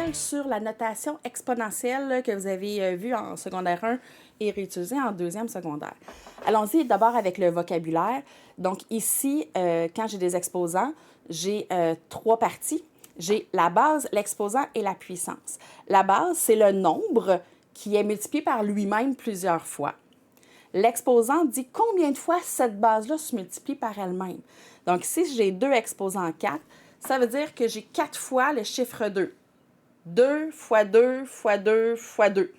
rappel sur la notation exponentielle là, que vous avez vue en secondaire 1 et réutilisée en deuxième secondaire. Allons-y d'abord avec le vocabulaire. Donc ici, quand j'ai des exposants, j'ai trois parties. J'ai la base, l'exposant et la puissance. La base, c'est le nombre qui est multiplié par lui-même plusieurs fois. L'exposant dit combien de fois cette base-là se multiplie par elle-même. Donc, si j'ai 2 exposants 4, ça veut dire que j'ai 4 fois le chiffre 2. 2 fois 2 fois 2 fois 2.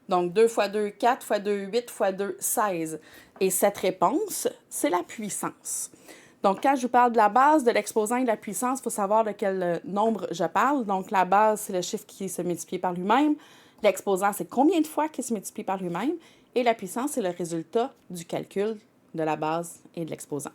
Donc, 2 fois 2, 4 fois 2, 8 fois 2, 16. Et cette réponse, c'est la puissance. Donc, quand je vous parle de la base, de l'exposant et de la puissance, il faut savoir de quel nombre je parle. Donc, la base, c'est le chiffre qui se multiplie par lui-même. L'exposant, c'est combien de fois qu'il se multiplie par lui-même. Et la puissance, c'est le résultat du calcul de la base et de l'exposant.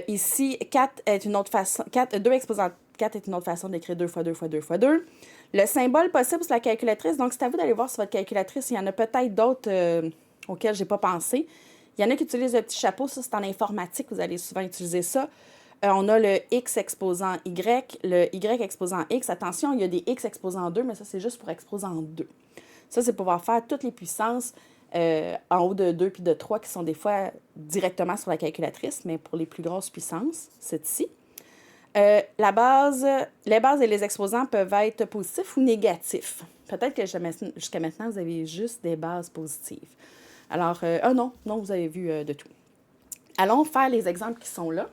Ici, 4 est une autre façon, 2 exposants 4 est une autre façon d'écrire 2 fois 2 fois 2 fois 2. Le symbole possible, c'est la calculatrice. Donc, c'est à vous d'aller voir sur votre calculatrice. Il y en a peut-être d'autres auxquels je n'ai pas pensé. Il y en a qui utilisent le petit chapeau. Ça, c'est en informatique. Vous allez souvent utiliser ça. On a le X exposant Y, le Y exposant X. Attention, il y a des X exposant 2, mais ça, c'est juste pour exposant 2. Ça, c'est pour pouvoir faire toutes les puissances en haut de 2 puis de 3 qui sont des fois directement sur la calculatrice, mais pour les plus grosses puissances, c'est ici. Les bases et les exposants peuvent être positifs ou négatifs. Peut-être que jusqu'à maintenant, vous avez juste des bases positives. Alors, non, vous avez vu de tout. Allons faire les exemples qui sont là.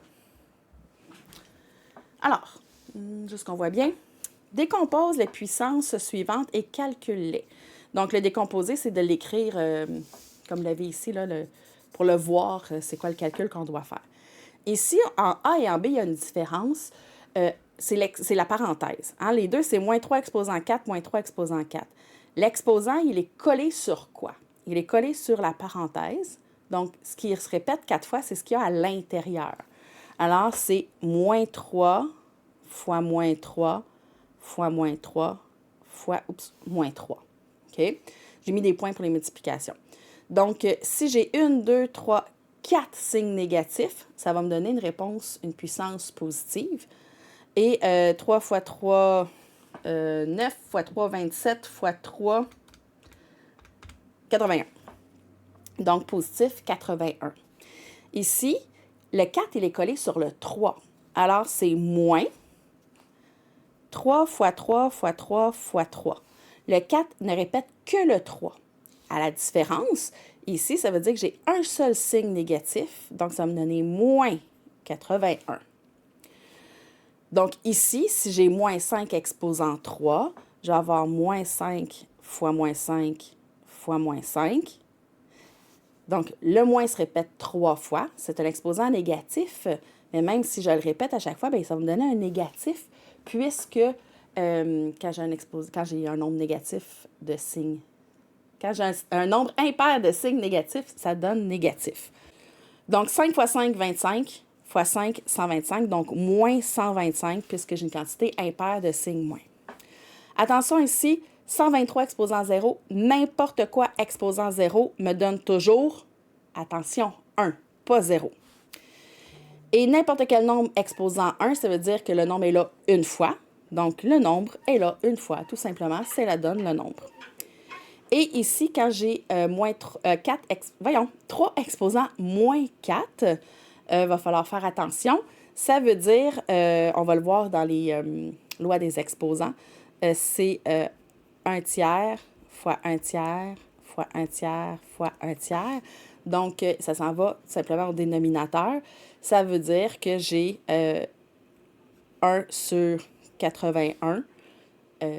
Alors, juste qu'on voit bien, décompose les puissances suivantes et calcule-les. Donc, le décomposer, c'est de l'écrire, comme vous l'avez ici, là, pour le voir, c'est quoi le calcul qu'on doit faire. Ici, en A et en B, il y a une différence. C'est la parenthèse. Hein? Les deux, c'est moins 3 exposant 4, moins 3 exposant 4. L'exposant, il est collé sur quoi? Il est collé sur la parenthèse. Donc, ce qui se répète 4 fois, c'est ce qu'il y a à l'intérieur. Alors, c'est moins 3 fois moins 3 fois moins 3 fois, moins 3. OK? J'ai mis des points pour les multiplications. Donc, si j'ai 1, 2, 3, 4 signes négatifs, ça va me donner une réponse, une puissance positive. Et 3 fois 3, 9 fois 3, 27 fois 3, 81. Donc, positif, 81. Ici, le 4, il est collé sur le 3. Alors, c'est moins 3 fois 3 fois 3 fois 3. Le 4 ne répète que le 3. À la différence, ici, ça veut dire que j'ai un seul signe négatif, donc ça va me donner moins 81. Donc ici, si j'ai moins 5 exposant 3, je vais avoir moins 5 fois moins 5 fois moins 5. Donc, le moins se répète 3 fois. C'est un exposant négatif, mais même si je le répète à chaque fois, bien, ça va me donner un négatif, puisque quand j'ai un nombre négatif de signes, quand j'ai un nombre impair de signes négatifs, ça donne négatif. Donc, 5 fois 5, 25, fois 5, 125, donc moins 125, puisque j'ai une quantité impaire de signes moins. Attention ici, 123 exposant 0, n'importe quoi exposant 0 me donne toujours, attention, 1, pas 0. Et n'importe quel nombre exposant 1, ça veut dire que le nombre est là une fois. Donc, le nombre est là une fois, tout simplement, c'est la donne, le nombre. Et ici, quand j'ai 3 exposants moins 4, va falloir faire attention. Ça veut dire, on va le voir dans les lois des exposants, c'est 1 tiers fois 1 tiers fois 1 tiers fois 1 tiers. Donc, ça s'en va simplement au dénominateur. Ça veut dire que j'ai 1 sur 81,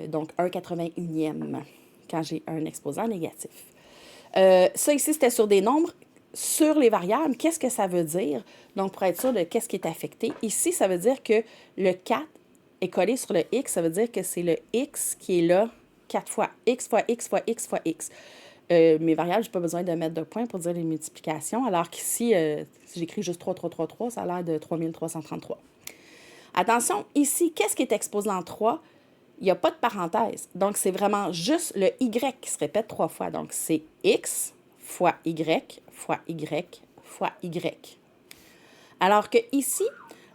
donc 1 81e, quand j'ai un exposant négatif. Ça ici, c'était sur des nombres. Sur les variables, qu'est-ce que ça veut dire? Donc, pour être sûr de qu'est-ce qui est affecté, ici, ça veut dire que le 4 est collé sur le X. Ça veut dire que c'est le X qui est là 4 fois. X fois X fois X fois X. Mes variables, je n'ai pas besoin de mettre de points pour dire les multiplications, alors qu'ici, si j'écris juste 3, 3, 3, 3, ça a l'air de 3333. Attention, ici, qu'est-ce qui est exposant 3? Il n'y a pas de parenthèse. Donc, c'est vraiment juste le Y qui se répète 3 fois. Donc, c'est X fois Y fois Y fois Y. Alors que ici,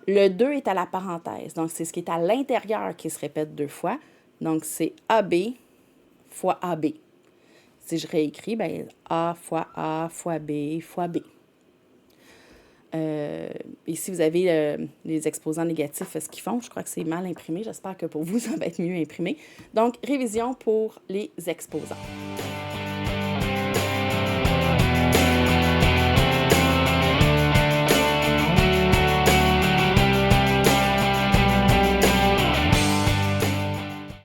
le 2 est à la parenthèse. Donc, c'est ce qui est à l'intérieur qui se répète 2 fois. Donc, c'est AB fois AB. Si je réécris, bien, A fois A fois B fois B. Ici, vous avez les exposants négatifs, ce qu'ils font. Je crois que c'est mal imprimé. J'espère que pour vous, ça va être mieux imprimé. Donc, révision pour les exposants.